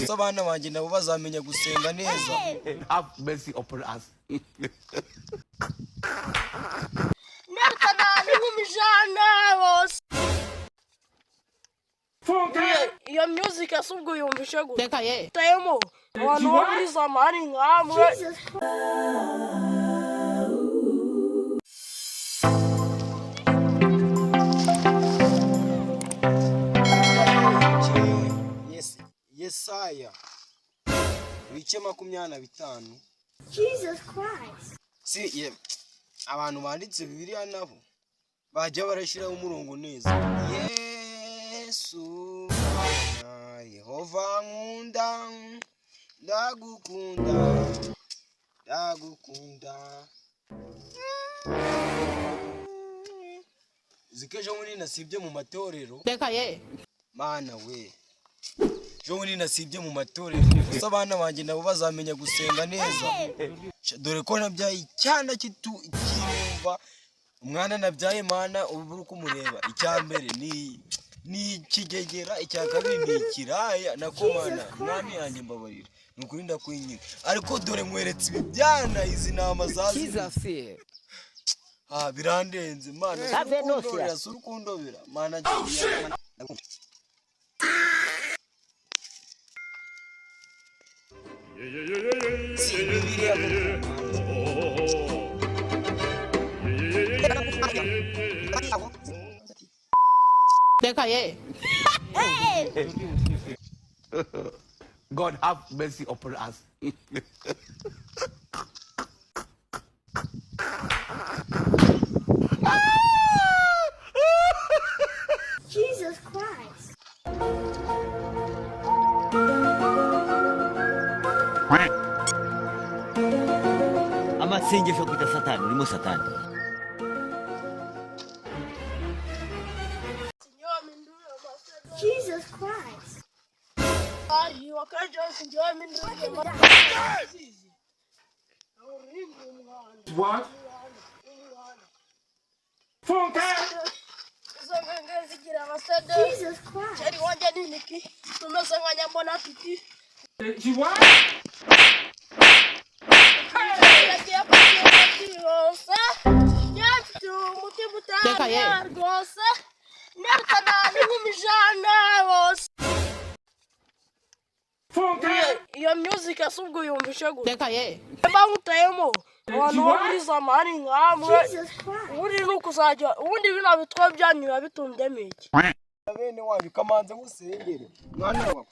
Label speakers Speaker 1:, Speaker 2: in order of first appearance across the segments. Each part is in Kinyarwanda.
Speaker 1: gusa abana banjye nabo bazamenya gusenga neza.
Speaker 2: Have mercy upon us.
Speaker 3: Nertana n'umujana bose. Iyo music asubwo yumvishe gute?
Speaker 4: Reka ye.
Speaker 3: Tayemo. Abantu bo muri zamani nkamwe.
Speaker 1: Yesaya ibice 25.
Speaker 3: Jesus Christ.
Speaker 1: Si abantu banditse Bibiliya nabo bajya barashiraho umurongo neza. Yesu Yehova nkunda ndagukunda zikejo muri nasibye mu matorero.
Speaker 4: Reka ye.
Speaker 1: Mana we Joni nasibye mu matorero gusa abana banjye nabo bazamenya gusenga neza. Dore ko nabyaye icyana ikimva umwana nabyaye Mana ubu kumureba icyambere ni kigegera icya kabiri ni kiraya nakomana mwami yanjye mbabarira nukuri ndakwinyira ariko dore mweretse ibibyana izi nama zazi birandenze Mana surukundobera Mana
Speaker 4: Reka ye.
Speaker 2: God have mercy upon us.
Speaker 3: Jesus Christ.
Speaker 5: Amasengesho kwita satani urimo satani.
Speaker 3: Jesus Christ. Ari wakaje sinjye minduru.
Speaker 2: What?
Speaker 3: Jesus Christ. Chari wanje niki? Tumesanganya mbona titi.
Speaker 2: She what?
Speaker 4: Reka ye.
Speaker 3: Iyo music asubwo yumvishe gute?
Speaker 4: Reka ye.
Speaker 3: Bangutayemo. Abantu bo muri zamani nkamwe. Uri nukuzajya ubundi bino bitwa byanyura bitumdeme iki?
Speaker 1: Bene wanyu kamanze musengere mwana wa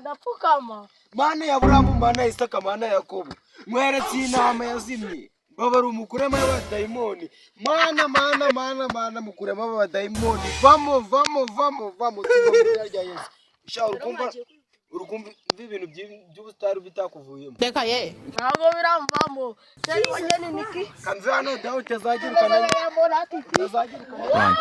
Speaker 3: Ndapfukama.
Speaker 1: Mana ya Aburahamu, Mana ya Isaka, Mana ya Yakobo mweretse inama yazimye babara umukurema y'abadayimoni. Mana mukurema y'abadayimoni vamo tuzongera rya Yesu. Sha urukumva ibintu by'ubutari bitakuvuyemo.
Speaker 4: Reka ye.
Speaker 3: Ntabwo biramvamo. Chari wanje niki?
Speaker 1: Kanze hano dawe utazagirukana.
Speaker 3: Tazagirukana.